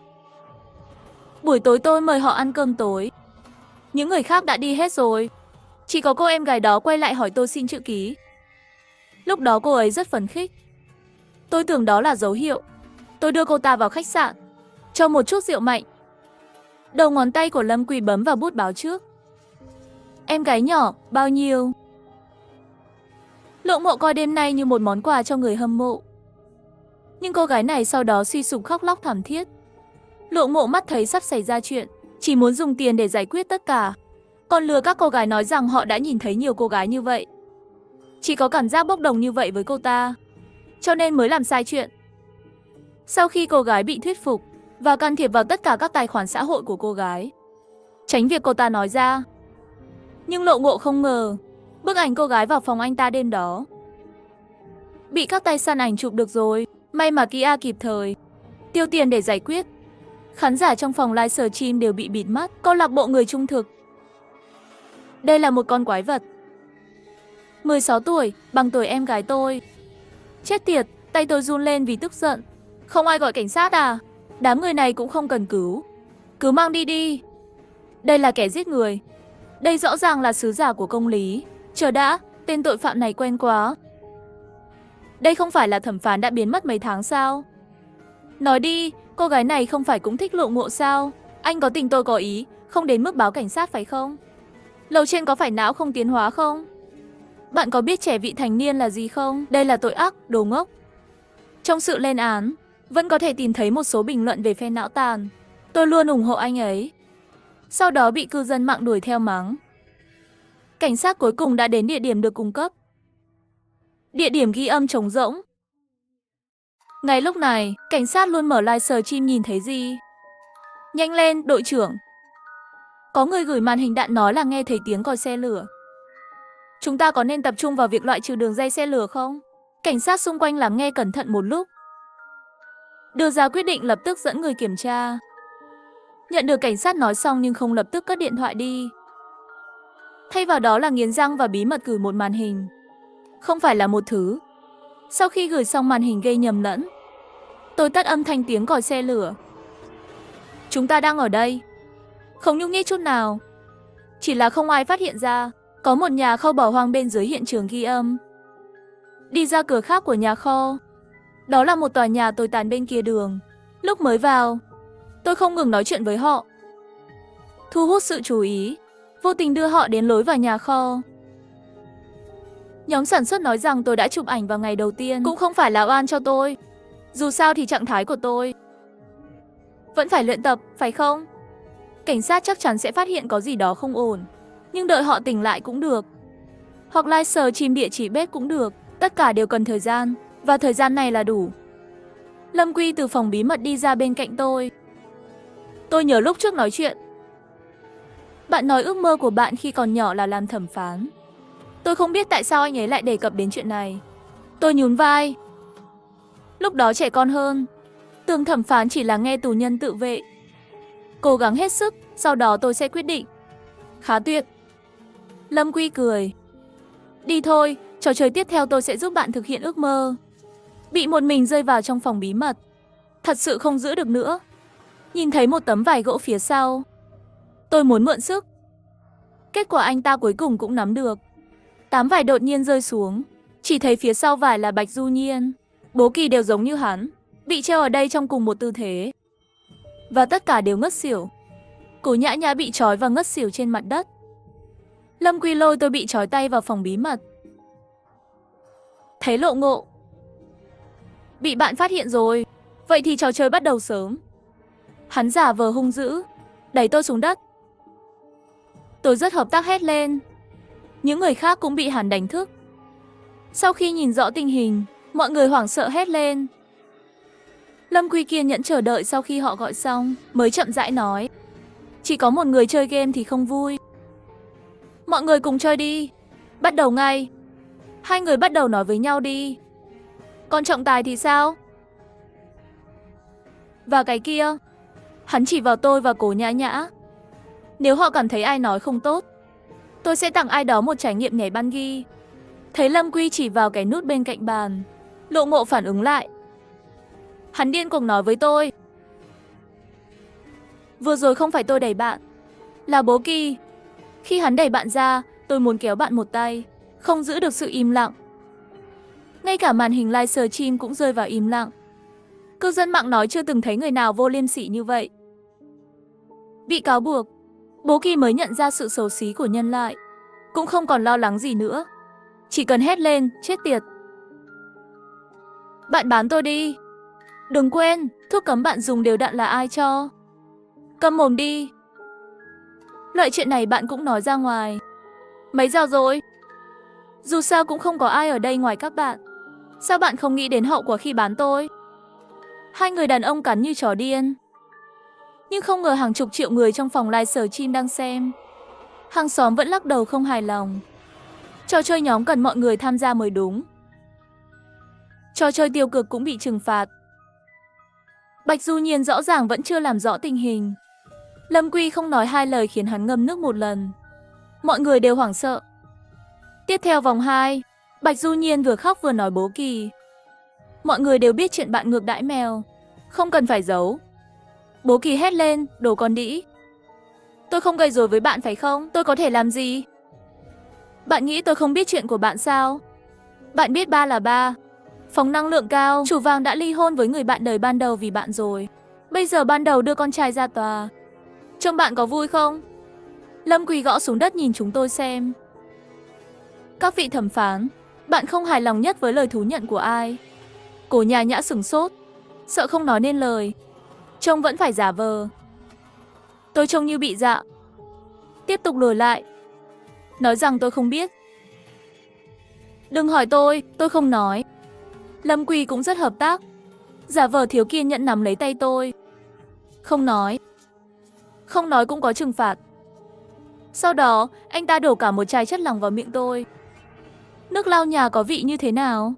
Buổi tối tôi mời họ ăn cơm tối. Những người khác đã đi hết rồi. Chỉ có cô em gái đó quay lại hỏi tôi xin chữ ký. Lúc đó cô ấy rất phấn khích. Tôi tưởng đó là dấu hiệu. Tôi đưa cô ta vào khách sạn, cho một chút rượu mạnh. Đầu ngón tay của Lâm Quỳ bấm vào bút báo trước. Em gái nhỏ, bao nhiêu? Lộ Ngộ coi đêm nay như một món quà cho người hâm mộ. Nhưng cô gái này sau đó suy sụp khóc lóc thảm thiết. Lộ Ngộ mắt thấy sắp xảy ra chuyện, chỉ muốn dùng tiền để giải quyết tất cả. Còn lừa các cô gái nói rằng họ đã nhìn thấy nhiều cô gái như vậy. Chỉ có cảm giác bốc đồng như vậy với cô ta, cho nên mới làm sai chuyện. Sau khi cô gái bị thuyết phục và can thiệp vào tất cả các tài khoản xã hội của cô gái, tránh việc cô ta nói ra. Nhưng Lộ Ngộ không ngờ, bức ảnh cô gái vào phòng anh ta đêm đó bị các tay săn ảnh chụp được rồi. May mà Kia kịp thời tiêu tiền để giải quyết. Khán giả trong phòng livestream đều bị bịt mắt. Câu lạc bộ người trung thực. Đây là một con quái vật. 16 tuổi, bằng tuổi em gái tôi. Chết tiệt, tay tôi run lên vì tức giận. Không ai gọi cảnh sát à? Đám người này cũng không cần cứu. Cứ mang đi đi. Đây là kẻ giết người. Đây rõ ràng là sứ giả của công lý. Chờ đã, tên tội phạm này quen quá. Đây không phải là thẩm phán đã biến mất mấy tháng sao? Nói đi, cô gái này không phải cũng thích Lộ Ngộ sao? Anh có tình tôi có ý, không đến mức báo cảnh sát phải không? Lầu trên có phải não không tiến hóa không? Bạn có biết trẻ vị thành niên là gì không? Đây là tội ác, đồ ngốc. Trong sự lên án, vẫn có thể tìm thấy một số bình luận về phe não tàn. Tôi luôn ủng hộ anh ấy. Sau đó bị cư dân mạng đuổi theo mắng. Cảnh sát cuối cùng đã đến địa điểm được cung cấp. Địa điểm ghi âm trống rỗng. Ngay lúc này, cảnh sát luôn mở livestream nhìn thấy gì? Nhanh lên, đội trưởng. Có người gửi màn hình đạn nói là nghe thấy tiếng còi xe lửa. Chúng ta có nên tập trung vào việc loại trừ đường dây xe lửa không? Cảnh sát xung quanh lắng nghe cẩn thận một lúc. Đưa ra quyết định lập tức dẫn người kiểm tra. Nhận được cảnh sát nói xong nhưng không lập tức cất điện thoại đi. Thay vào đó là nghiến răng và bí mật gửi một màn hình. Không phải là một thứ. Sau khi gửi xong màn hình gây nhầm lẫn, tôi tắt âm thanh tiếng còi xe lửa. Chúng ta đang ở đây. Không nhúc nhích chút nào. Chỉ là không ai phát hiện ra có một nhà kho bỏ hoang bên dưới hiện trường ghi âm. Đi ra cửa khác của nhà kho. Đó là một tòa nhà tồi tàn bên kia đường. Lúc mới vào, tôi không ngừng nói chuyện với họ, thu hút sự chú ý, vô tình đưa họ đến lối vào nhà kho. Nhóm sản xuất nói rằng tôi đã chụp ảnh vào ngày đầu tiên. Cũng không phải là oan cho tôi. Dù sao thì trạng thái của tôi vẫn phải luyện tập, phải không? Cảnh sát chắc chắn sẽ phát hiện có gì đó không ổn. Nhưng đợi họ tỉnh lại cũng được. Hoặc livestream địa chỉ bếp cũng được. Tất cả đều cần thời gian. Và thời gian này là đủ. Lâm Quy từ phòng bí mật đi ra bên cạnh tôi. Tôi nhớ lúc trước nói chuyện. Bạn nói ước mơ của bạn khi còn nhỏ là làm thẩm phán. Tôi không biết tại sao anh ấy lại đề cập đến chuyện này. Tôi nhún vai. Lúc đó trẻ con hơn. Tưởng thẩm phán chỉ là nghe tù nhân tự vệ. Cố gắng hết sức, sau đó tôi sẽ quyết định. Khá tuyệt. Lâm Quy cười. Đi thôi, trò chơi tiếp theo tôi sẽ giúp bạn thực hiện ước mơ. Bị một mình rơi vào trong phòng bí mật. Thật sự không giữ được nữa. Nhìn thấy một tấm vải gỗ phía sau. Tôi muốn mượn sức. Kết quả anh ta cuối cùng cũng nắm được. Tám vải đột nhiên rơi xuống. Chỉ thấy phía sau vải là Bạch Du Nhiên. Bố Kỳ đều giống như hắn. Bị treo ở đây trong cùng một tư thế. Và tất cả đều ngất xỉu. Cổ Nhã Nhã bị trói và ngất xỉu trên mặt đất. Lâm Quy lôi tôi bị trói tay vào phòng bí mật. Thấy Lộ Ngộ. Bị bạn phát hiện rồi. Vậy thì trò chơi bắt đầu sớm. Hắn giả vờ hung dữ. Đẩy tôi xuống đất. Tôi rất hợp tác hét lên. Những người khác cũng bị hắn đánh thức. Sau khi nhìn rõ tình hình, mọi người hoảng sợ hét lên. Lâm Quy kiên nhẫn chờ đợi sau khi họ gọi xong, mới chậm rãi nói. Chỉ có một người chơi game thì không vui. Mọi người cùng chơi đi. Bắt đầu ngay. Hai người bắt đầu nói với nhau đi. Còn trọng tài thì sao? Và cái kia. Hắn chỉ vào tôi và Cố Nhã Nhã. Nếu họ cảm thấy ai nói không tốt, tôi sẽ tặng ai đó một trải nghiệm nhảy bungee. Thấy Lâm Quy chỉ vào cái nút bên cạnh bàn, Lộ Ngộ phản ứng lại. Hắn điên cuồng nói với tôi. Vừa rồi không phải tôi đẩy bạn, là Bố Kỳ. Khi hắn đẩy bạn ra, tôi muốn kéo bạn một tay, không giữ được sự im lặng. Ngay cả màn hình livestream cũng rơi vào im lặng. Cư dân mạng nói chưa từng thấy người nào vô liêm sỉ như vậy. Bị cáo buộc, Bố Kỳ mới nhận ra sự xấu xí của nhân loại, cũng không còn lo lắng gì nữa. Chỉ cần hét lên, chết tiệt. Bạn bán tôi đi. Đừng quên, thuốc cấm bạn dùng đều đặn là ai cho. Câm mồm đi. Loại chuyện này bạn cũng nói ra ngoài. Mấy giờ rồi? Dù sao cũng không có ai ở đây ngoài các bạn. Sao bạn không nghĩ đến hậu quả khi bán tôi? Hai người đàn ông cắn như chó điên. Nhưng không ngờ hàng chục triệu người trong phòng livestream đang xem. Hàng xóm vẫn lắc đầu không hài lòng. Trò chơi nhóm cần mọi người tham gia mới đúng. Trò chơi tiêu cực cũng bị trừng phạt. Bạch Du Nhiên rõ ràng vẫn chưa làm rõ tình hình. Lâm Quy không nói hai lời khiến hắn ngâm nước một lần. Mọi người đều hoảng sợ. Tiếp theo vòng 2, Bạch Du Nhiên vừa khóc vừa nói Bố Kỳ. Mọi người đều biết chuyện bạn ngược đãi mèo, không cần phải giấu. Bố Kỳ hét lên, đồ con đĩ. Tôi không gây rối với bạn phải không? Tôi có thể làm gì? Bạn nghĩ tôi không biết chuyện của bạn sao? Bạn biết ba là ba. Phóng năng lượng cao, chủ vàng đã ly hôn với người bạn đời ban đầu vì bạn rồi. Bây giờ ban đầu đưa con trai ra tòa. Trông bạn có vui không? Lâm Quỳ gõ xuống đất nhìn chúng tôi xem. Các vị thẩm phán, bạn không hài lòng nhất với lời thú nhận của ai? Cố Nhã Nhã sửng sốt, sợ không nói nên lời. Trông vẫn phải giả vờ. Tôi trông như bị dọa. Tiếp tục lùi lại. Nói rằng tôi không biết. Đừng hỏi tôi không nói. Lâm Quỳ cũng rất hợp tác. Giả vờ thiếu kiên nhẫn nắm lấy tay tôi. Không nói. Không nói cũng có trừng phạt. Sau đó, anh ta đổ cả một chai chất lỏng vào miệng tôi. Nước lau nhà có vị như thế nào?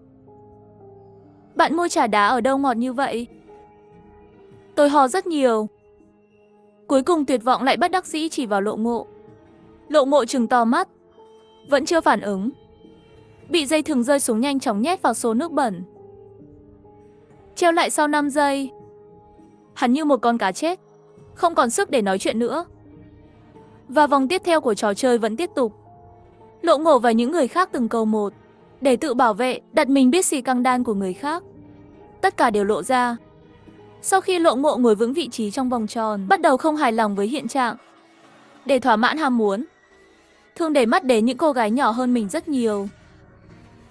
Bạn mua trà đá ở đâu ngọt như vậy? Tôi ho rất nhiều. Cuối cùng tuyệt vọng lại bất đắc dĩ chỉ vào Lộ Ngộ. Lộ Ngộ trừng to mắt. Vẫn chưa phản ứng. Bị dây thừng rơi xuống nhanh chóng nhét vào số nước bẩn. Treo lại sau 5 giây. Hắn như một con cá chết. Không còn sức để nói chuyện nữa. Và vòng tiếp theo của trò chơi vẫn tiếp tục. Lộ Ngộ và những người khác từng câu một. Để tự bảo vệ, đặt mình biết xì căng đan của người khác. Tất cả đều lộ ra. Sau khi Lộ Ngộ ngồi vững vị trí trong vòng tròn, bắt đầu không hài lòng với hiện trạng. Để thỏa mãn ham muốn, thường để mắt đến những cô gái nhỏ hơn mình rất nhiều.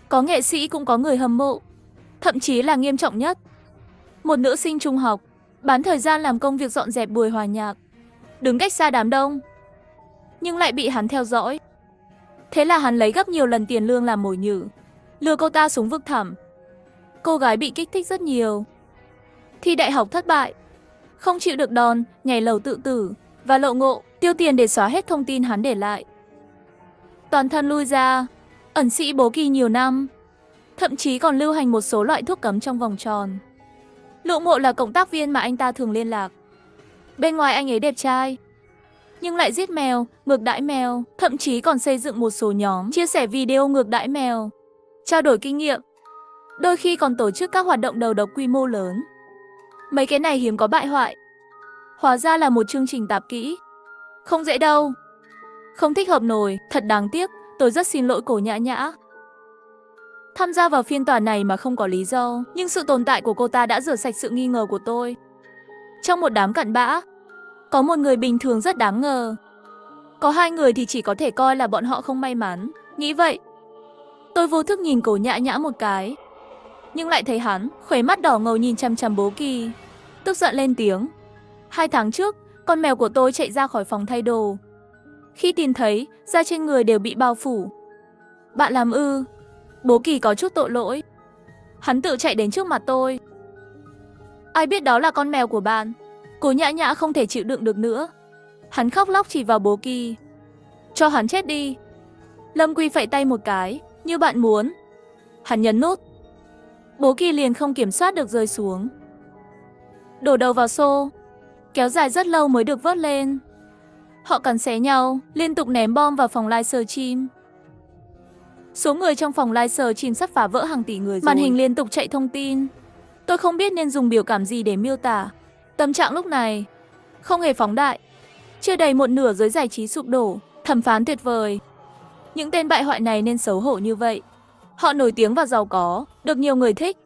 Có nghệ sĩ cũng có người hâm mộ. Thậm chí là nghiêm trọng nhất, một nữ sinh trung học, bán thời gian làm công việc dọn dẹp buổi hòa nhạc, đứng cách xa đám đông, nhưng lại bị hắn theo dõi. Thế là hắn lấy gấp nhiều lần tiền lương làm mồi nhử, lừa cô ta xuống vực thẳm. Cô gái bị kích thích rất nhiều. Thi đại học thất bại, không chịu được đòn, nhảy lầu tự tử. Và Lộ Ngộ tiêu tiền để xóa hết thông tin hắn để lại. Toàn thân lui ra, ẩn sĩ Bố Kỳ nhiều năm, thậm chí còn lưu hành một số loại thuốc cấm trong vòng tròn. Lộ Ngộ là cộng tác viên mà anh ta thường liên lạc. Bên ngoài anh ấy đẹp trai, nhưng lại giết mèo, ngược đãi mèo, thậm chí còn xây dựng một số nhóm chia sẻ video ngược đãi mèo, trao đổi kinh nghiệm, đôi khi còn tổ chức các hoạt động đầu độc quy mô lớn. Mấy cái này hiếm có bại hoại. Hóa ra là một chương trình tạp kỹ. Không dễ đâu. Không thích hợp nổi, thật đáng tiếc, tôi rất xin lỗi Cổ Nhã Nhã. Tham gia vào phiên tòa này mà không có lý do, nhưng sự tồn tại của cô ta đã rửa sạch sự nghi ngờ của tôi. Trong một đám cặn bã, có một người bình thường rất đáng ngờ. Có hai người thì chỉ có thể coi là bọn họ không may mắn. Nghĩ vậy, tôi vô thức nhìn Cổ Nhã Nhã một cái, nhưng lại thấy hắn, khóe mắt đỏ ngầu nhìn chằm chằm Bố Kỳ, tức giận lên tiếng. 2 tháng trước, con mèo của tôi chạy ra khỏi phòng thay đồ. Khi tìm thấy, da trên người đều bị bao phủ. Bạn làm ư? Bố Kỳ có chút tội lỗi. Hắn tự chạy đến trước mặt tôi. Ai biết đó là con mèo của bạn? Cổ Nhã Nhã không thể chịu đựng được nữa. Hắn khóc lóc chỉ vào Bố Kỳ. Cho hắn chết đi. Lâm Quy phẩy tay một cái, như bạn muốn. Hắn nhấn nút. Bố Kỳ liền không kiểm soát được rơi xuống. Đổ đầu vào xô. Kéo dài rất lâu mới được vớt lên. Họ cắn xé nhau, liên tục ném bom vào phòng livestream. Số người trong phòng livestream sắp phá vỡ hàng tỷ người rồi. Màn hình liên tục chạy thông tin. Tôi không biết nên dùng biểu cảm gì để miêu tả tâm trạng lúc này. Không hề phóng đại. Chưa đầy một nửa giới giải trí sụp đổ. Thẩm phán tuyệt vời. Những tên bại hoại này nên xấu hổ như vậy. Họ nổi tiếng và giàu có, được nhiều người thích.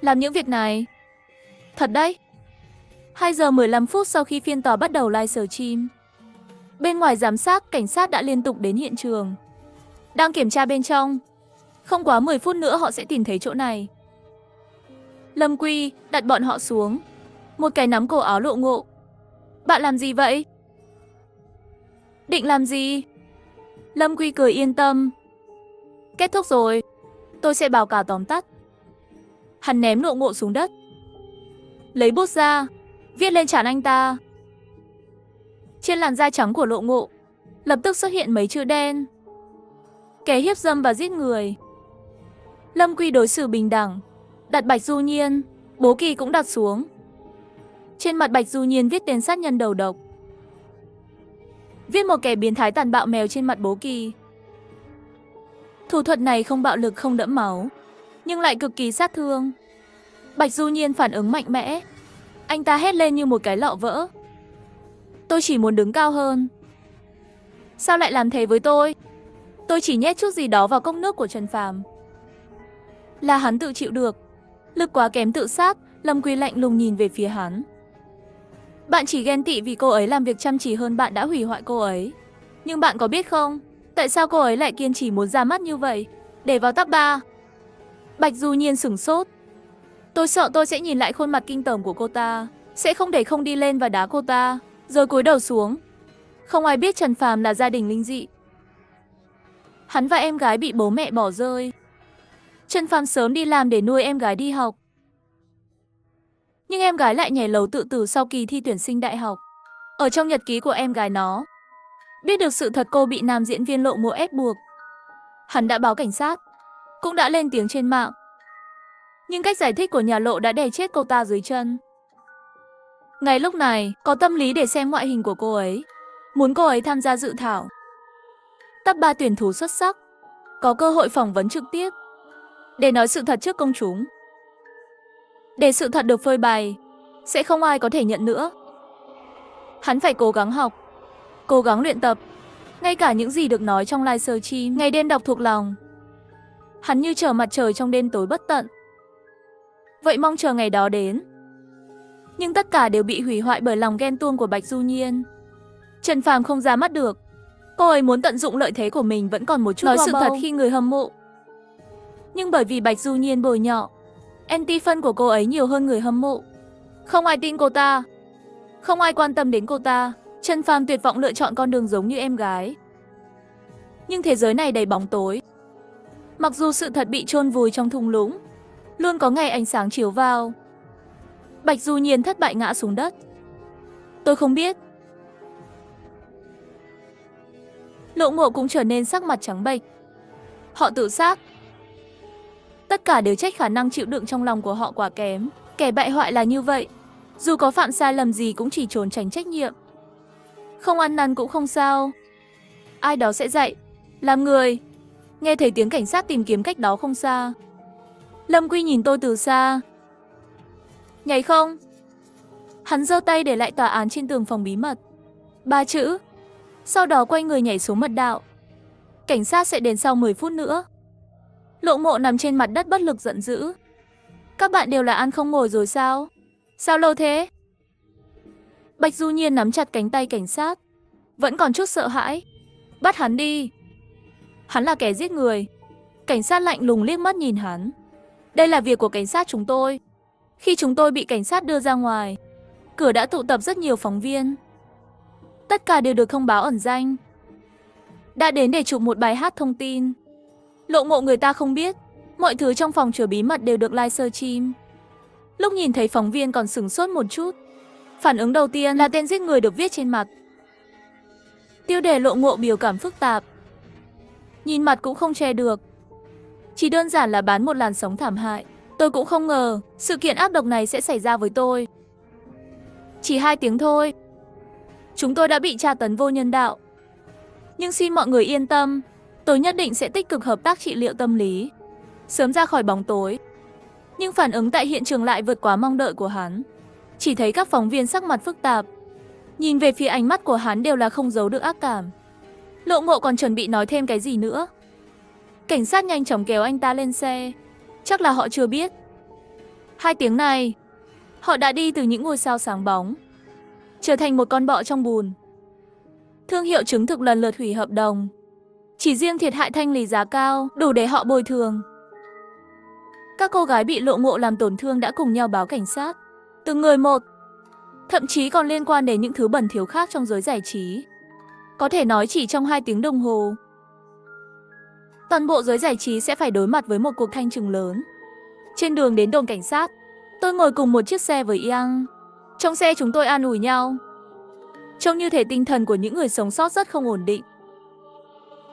Làm những việc này. Thật đấy. 2 giờ 15 phút sau khi phiên tòa bắt đầu livestream. Bên ngoài giám sát, cảnh sát đã liên tục đến hiện trường. Đang kiểm tra bên trong. Không quá 10 phút nữa họ sẽ tìm thấy chỗ này. Lâm Quy đặt bọn họ xuống. Một cái nắm cổ áo Lộ Ngộ. Bạn làm gì vậy? Định làm gì? Lâm Quy cười yên tâm. Kết thúc rồi. Tôi sẽ báo cáo tóm tắt. Hắn ném Lộ Ngộ xuống đất. Lấy bút ra, viết lên trán anh ta. Trên làn da trắng của Lộ Ngộ lập tức xuất hiện mấy chữ đen. Kẻ hiếp dâm và giết người. Lâm Quy đối xử bình đẳng. Đặt Bạch Du Nhiên. Bố Kỳ cũng đặt xuống. Trên mặt Bạch Du Nhiên viết tên sát nhân đầu độc. Viết một kẻ biến thái tàn bạo mèo trên mặt Bố Kỳ. Thủ thuật này không bạo lực, không đẫm máu, nhưng lại cực kỳ sát thương. Bạch Du Nhiên phản ứng mạnh mẽ. Anh ta hét lên như một cái lọ vỡ. Tôi chỉ muốn đứng cao hơn. Sao lại làm thế với tôi? Tôi chỉ nhét chút gì đó vào cốc nước của Trần Phàm. Là hắn tự chịu được. Lực quá kém tự sát. Lâm Quy lạnh lùng nhìn về phía hắn. Bạn chỉ ghen tị vì cô ấy làm việc chăm chỉ hơn bạn đã hủy hoại cô ấy. Nhưng bạn có biết không, tại sao cô ấy lại kiên trì muốn ra mắt như vậy, để vào top 3? Bạch Du Nhiên sửng sốt. Tôi sợ tôi sẽ nhìn lại khuôn mặt kinh tởm của cô ta, sẽ không để không đi lên và đá cô ta, rồi cúi đầu xuống. Không ai biết Trần Phàm là gia đình linh dị. Hắn và em gái bị bố mẹ bỏ rơi. Trần Phàm sớm đi làm để nuôi em gái đi học. Nhưng em gái lại nhảy lầu tự tử sau kỳ thi tuyển sinh đại học. Ở trong nhật ký của em gái nó, biết được sự thật cô bị nam diễn viên Lộ Ngộ ép buộc. Hắn đã báo cảnh sát, cũng đã lên tiếng trên mạng. Nhưng cách giải thích của nhà Lộ đã đè chết cô ta dưới chân. Ngay lúc này, có tâm lý để xem ngoại hình của cô ấy, muốn cô ấy tham gia dự thảo. Top 3 tuyển thủ xuất sắc, có cơ hội phỏng vấn trực tiếp, để nói sự thật trước công chúng. Để sự thật được phơi bày, sẽ không ai có thể nhận nữa. Hắn phải cố gắng học, cố gắng luyện tập, ngay cả những gì được nói trong livestream, ngày đêm đọc thuộc lòng. Hắn như chờ mặt trời trong đêm tối bất tận. Vậy mong chờ ngày đó đến. Nhưng tất cả đều bị hủy hoại bởi lòng ghen tuông của Bạch Du Nhiên. Trần Phàm không ra mắt được. Cô ấy muốn tận dụng lợi thế của mình vẫn còn một chút nói sự thật khi người hâm mộ. Nhưng bởi vì Bạch Du Nhiên bồi nhọ, anti-fan của cô ấy nhiều hơn người hâm mộ. Không ai tin cô ta, không ai quan tâm đến cô ta. Trần Phàm tuyệt vọng lựa chọn con đường giống như em gái. Nhưng thế giới này đầy bóng tối. Mặc dù sự thật bị chôn vùi trong thung lũng, luôn có ngày ánh sáng chiếu vào. Bạch Du Nhiên thất bại ngã xuống đất. Tôi không biết. Lộ Ngộ cũng trở nên sắc mặt trắng bệch. Họ tự sát. Tất cả đều trách khả năng chịu đựng trong lòng của họ quá kém. Kẻ bại hoại là như vậy. Dù có phạm sai lầm gì cũng chỉ trốn tránh trách nhiệm. Không ăn năn cũng không sao. Ai đó sẽ dạy. Làm người. Nghe thấy tiếng cảnh sát tìm kiếm cách đó không xa. Lâm Quy nhìn tôi từ xa. Nhảy không? Hắn giơ tay để lại tòa án trên tường phòng bí mật. 3 chữ. Sau đó quay người nhảy xuống mật đạo. Cảnh sát sẽ đến sau 10 phút nữa. Lộ Mộ nằm trên mặt đất bất lực giận dữ. Các bạn đều là ăn không ngồi rồi sao? Sao lâu thế? Bạch Du Nhiên nắm chặt cánh tay cảnh sát. Vẫn còn chút sợ hãi. Bắt hắn đi. Hắn là kẻ giết người. Cảnh sát lạnh lùng liếc mắt nhìn hắn. Đây là việc của cảnh sát chúng tôi. Khi chúng tôi bị cảnh sát đưa ra ngoài, cửa đã tụ tập rất nhiều phóng viên. Tất cả đều được thông báo ẩn danh. Đã đến để chụp một bài hát thông tin. Lộ Mộ người ta không biết, mọi thứ trong phòng chứa bí mật đều được livestream. Lúc nhìn thấy phóng viên còn sửng sốt một chút. Phản ứng đầu tiên là tên giết người được viết trên mặt. Tiêu đề Lộ Mộ biểu cảm phức tạp. Nhìn mặt cũng không che được. Chỉ đơn giản là bán một làn sóng thảm hại. Tôi cũng không ngờ sự kiện ác độc này sẽ xảy ra với tôi. Chỉ 2 tiếng thôi. Chúng tôi đã bị tra tấn vô nhân đạo. Nhưng xin mọi người yên tâm, tôi nhất định sẽ tích cực hợp tác trị liệu tâm lý, sớm ra khỏi bóng tối. Nhưng phản ứng tại hiện trường lại vượt quá mong đợi của hắn. Chỉ thấy các phóng viên sắc mặt phức tạp. Nhìn về phía ánh mắt của hắn đều là không giấu được ác cảm. Lộ Mộ còn chuẩn bị nói thêm cái gì nữa. Cảnh sát nhanh chóng kéo anh ta lên xe. Chắc là họ chưa biết. 2 tiếng này, họ đã đi từ những ngôi sao sáng bóng, trở thành một con bọ trong bùn. Thương hiệu chứng thực lần lượt hủy hợp đồng. Chỉ riêng thiệt hại thanh lý giá cao, đủ để họ bồi thường. Các cô gái bị Lộ Mộ làm tổn thương đã cùng nhau báo cảnh sát. Từng người một. Thậm chí còn liên quan đến những thứ bẩn thỉu khác trong giới giải trí. Có thể nói chỉ trong 2 tiếng đồng hồ, toàn bộ giới giải trí sẽ phải đối mặt với một cuộc thanh trừng lớn. Trên đường đến đồn cảnh sát, tôi ngồi cùng một chiếc xe với Yang. Trong xe chúng tôi an ủi nhau. Trông như thể tinh thần của những người sống sót rất không ổn định.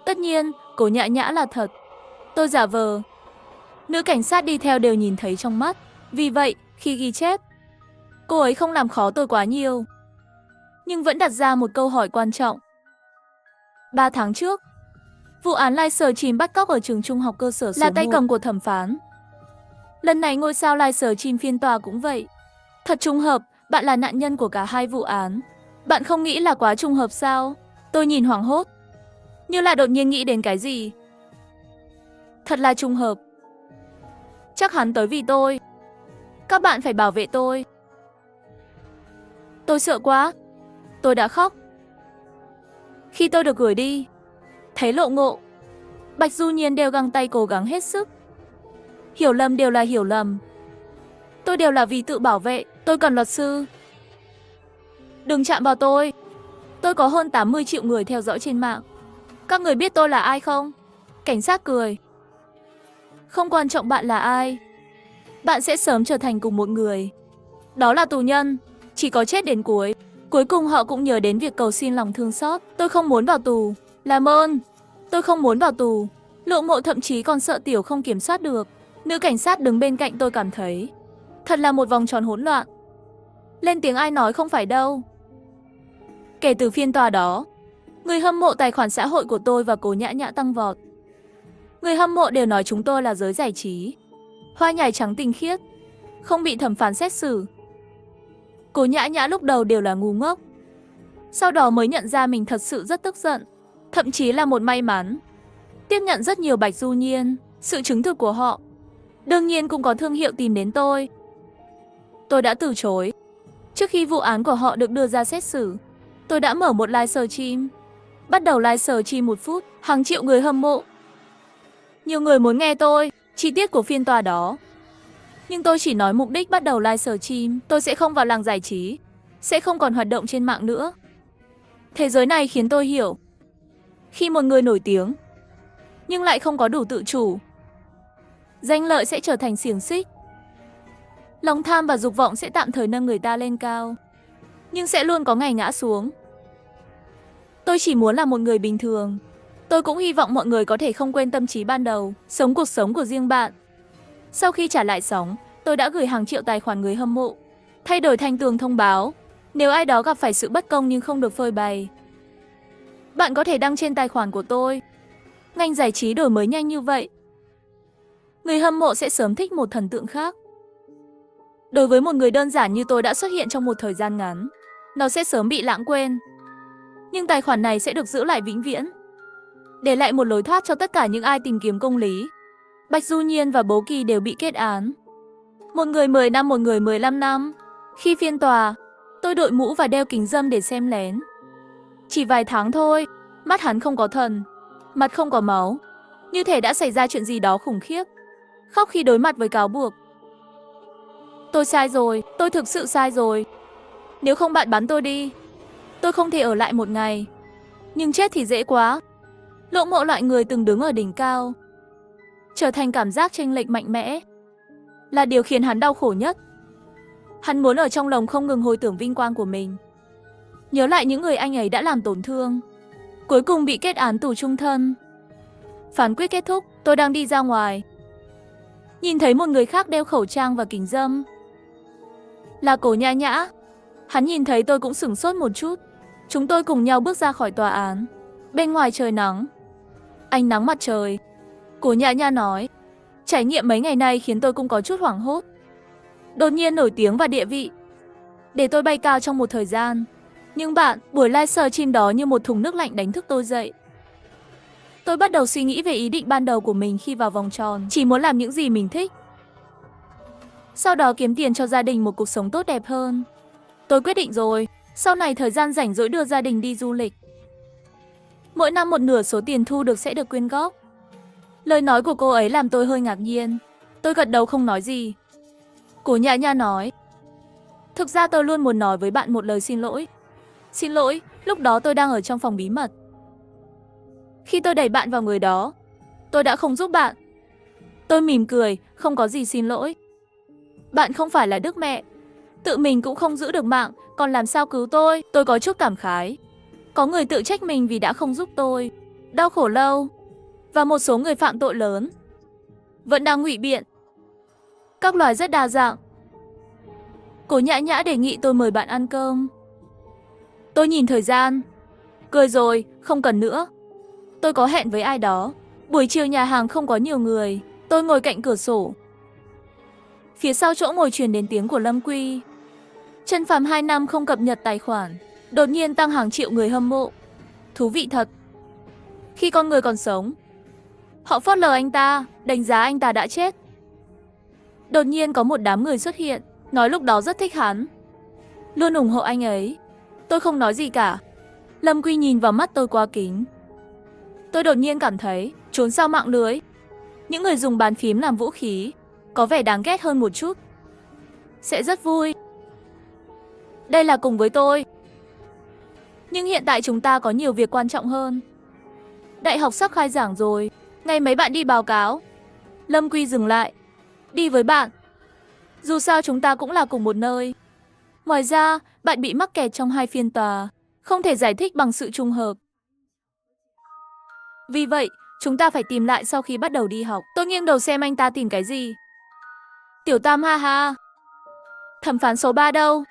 Tất nhiên, Cố Nhã Nhã là thật. Tôi giả vờ. Nữ cảnh sát đi theo đều nhìn thấy trong mắt. Vì vậy, khi ghi chép, cô ấy không làm khó tôi quá nhiều, nhưng vẫn đặt ra một câu hỏi quan trọng. 3 tháng trước, vụ án livestream bắt cóc ở trường trung học cơ sở số 1 là tay cầm của thẩm phán. Lần này ngôi sao livestream phiên tòa cũng vậy. Thật trùng hợp, bạn là nạn nhân của cả 2 vụ án. Bạn không nghĩ là quá trùng hợp sao? Tôi nhìn hoảng hốt, như là đột nhiên nghĩ đến cái gì. Thật là trùng hợp. Chắc hắn tới vì tôi. Các bạn phải bảo vệ tôi. Tôi sợ quá. Tôi đã khóc. Khi tôi được gửi đi, thấy Lộ Ngộ, Bạch Du Nhiên đều găng tay cố gắng hết sức. Hiểu lầm đều là hiểu lầm. Tôi đều là vì tự bảo vệ. Tôi cần luật sư. Đừng chạm vào tôi. Tôi có hơn 80 triệu người theo dõi trên mạng. Các người biết tôi là ai không? Cảnh sát cười. Không quan trọng bạn là ai, bạn sẽ sớm trở thành cùng một người. Đó là tù nhân. Chỉ có chết đến cuối. Cuối cùng họ cũng nhớ đến việc cầu xin lòng thương xót. Tôi không muốn vào tù. Làm ơn. Tôi không muốn vào tù. Lộ Mộ thậm chí còn sợ Tiểu không kiểm soát được. Nữ cảnh sát đứng bên cạnh tôi cảm thấy thật là một vòng tròn hỗn loạn. Lên tiếng ai nói không phải đâu. Kể từ phiên tòa đó, người hâm mộ tài khoản xã hội của tôi và Cố Nhã Nhã tăng vọt. Người hâm mộ đều nói chúng tôi là giới giải trí, hoa nhài trắng tinh khiết, không bị thẩm phán xét xử. Cố Nhã Nhã lúc đầu đều là ngu ngốc, sau đó mới nhận ra mình thật sự rất tức giận, thậm chí là một may mắn. Tiếp nhận rất nhiều Bạch Du Nhiên, sự chứng thực của họ. Đương nhiên cũng có thương hiệu tìm đến tôi. Tôi đã từ chối. Trước khi vụ án của họ được đưa ra xét xử, tôi đã mở một livestream. Bắt đầu livestream 1 phút, hàng triệu người hâm mộ. Nhiều người muốn nghe tôi chi tiết của phiên tòa đó. Nhưng tôi chỉ nói mục đích bắt đầu livestream. Tôi sẽ không vào làng giải trí, sẽ không còn hoạt động trên mạng nữa. Thế giới này khiến tôi hiểu, khi một người nổi tiếng nhưng lại không có đủ tự chủ, danh lợi sẽ trở thành xiềng xích. Lòng tham và dục vọng sẽ tạm thời nâng người ta lên cao, nhưng sẽ luôn có ngày ngã xuống. Tôi chỉ muốn là một người bình thường, Tôi cũng hy vọng mọi người có thể không quên tâm trí ban đầu, sống cuộc sống của riêng bạn. Sau khi trả lại sóng, tôi đã gửi hàng triệu tài khoản người hâm mộ, thay đổi thành tường thông báo. Nếu ai đó gặp phải sự bất công nhưng không được phơi bày, bạn có thể đăng trên tài khoản của tôi. Ngành giải trí đổi mới nhanh như vậy, người hâm mộ sẽ sớm thích một thần tượng khác. Đối với một người đơn giản như tôi đã xuất hiện trong một thời gian ngắn, nó sẽ sớm bị lãng quên. Nhưng tài khoản này sẽ được giữ lại vĩnh viễn, để lại một lối thoát cho tất cả những ai tìm kiếm công lý. Bạch Du Nhiên và Bố Kỳ đều bị kết án. Một người 10 năm, một người 15 năm. Khi phiên tòa, tôi đội mũ và đeo kính râm để xem lén. Chỉ vài tháng thôi, mắt hắn không có thần, mặt không có máu, như thể đã xảy ra chuyện gì đó khủng khiếp. Khóc khi đối mặt với cáo buộc. Tôi sai rồi, tôi thực sự sai rồi. Nếu không bạn bắn tôi đi, tôi không thể ở lại một ngày. Nhưng chết thì dễ quá. Ngưỡng mộ loại người từng đứng ở đỉnh cao, trở thành cảm giác chênh lệch mạnh mẽ, là điều khiến hắn đau khổ nhất. Hắn muốn ở trong lòng không ngừng hồi tưởng vinh quang của mình, nhớ lại những người anh ấy đã làm tổn thương. Cuối cùng bị kết án tù chung thân. Phán quyết kết thúc, tôi đang đi ra ngoài, nhìn thấy một người khác đeo khẩu trang và kính râm. Là Cổ Nhã Nhã. Hắn nhìn thấy tôi cũng sửng sốt một chút. Chúng tôi cùng nhau bước ra khỏi tòa án. Bên ngoài trời nắng, ánh nắng mặt trời. Cổ Nhã Nhã nói, trải nghiệm mấy ngày nay khiến tôi cũng có chút hoảng hốt. Đột nhiên nổi tiếng và địa vị để tôi bay cao trong một thời gian. Nhưng bạn, buổi livestream đó như một thùng nước lạnh đánh thức tôi dậy. Tôi bắt đầu suy nghĩ về ý định ban đầu của mình khi vào vòng tròn, chỉ muốn làm những gì mình thích, sau đó kiếm tiền cho gia đình một cuộc sống tốt đẹp hơn. Tôi quyết định rồi, sau này thời gian rảnh rỗi đưa gia đình đi du lịch. Mỗi năm một nửa số tiền thu được sẽ được quyên góp. Lời nói của cô ấy làm tôi hơi ngạc nhiên. Tôi gật đầu không nói gì. Cổ Nhã Nhã nói, thực ra tôi luôn muốn nói với bạn một lời xin lỗi. Xin lỗi, lúc đó tôi đang ở trong phòng bí mật. Khi tôi đẩy bạn vào người đó, tôi đã không giúp bạn. Tôi mỉm cười, không có gì xin lỗi. Bạn không phải là Đức Mẹ, tự mình cũng không giữ được mạng, còn làm sao cứu tôi? Tôi có chút cảm khái. Có người tự trách mình vì đã không giúp tôi, đau khổ lâu. Và một số người phạm tội lớn vẫn đang ngụy biện. Các loài rất đa dạng. Cổ Nhã Nhã đề nghị tôi mời bạn ăn cơm. Tôi nhìn thời gian, cười rồi, không cần nữa. Tôi có hẹn với ai đó. Buổi chiều nhà hàng không có nhiều người. Tôi ngồi cạnh cửa sổ. Phía sau chỗ ngồi truyền đến tiếng của Lâm Quy. Trần Phàm 2 năm không cập nhật tài khoản, đột nhiên tăng hàng triệu người hâm mộ. Thú vị thật. Khi con người còn sống, họ phớt lờ anh ta, đánh giá anh ta đã chết. Đột nhiên có một đám người xuất hiện, nói lúc đó rất thích hắn, luôn ủng hộ anh ấy. Tôi không nói gì cả. Lâm Quy nhìn vào mắt tôi qua kính. Tôi đột nhiên cảm thấy, trốn sau mạng lưới, những người dùng bàn phím làm vũ khí, có vẻ đáng ghét hơn một chút. Sẽ rất vui. Đây là cùng với tôi. Nhưng hiện tại chúng ta có nhiều việc quan trọng hơn. Đại học sắp khai giảng rồi, ngày mấy bạn đi báo cáo? Lâm Quy dừng lại. Đi với bạn. Dù sao chúng ta cũng là cùng một nơi. Ngoài ra, bạn bị mắc kẹt trong 2 phiên tòa, không thể giải thích bằng sự trùng hợp. Vì vậy, chúng ta phải tìm lại sau khi bắt đầu đi học. Tôi nghiêng đầu xem anh ta tìm cái gì. Tiểu Tam ha ha. Thẩm phán số 3 đâu?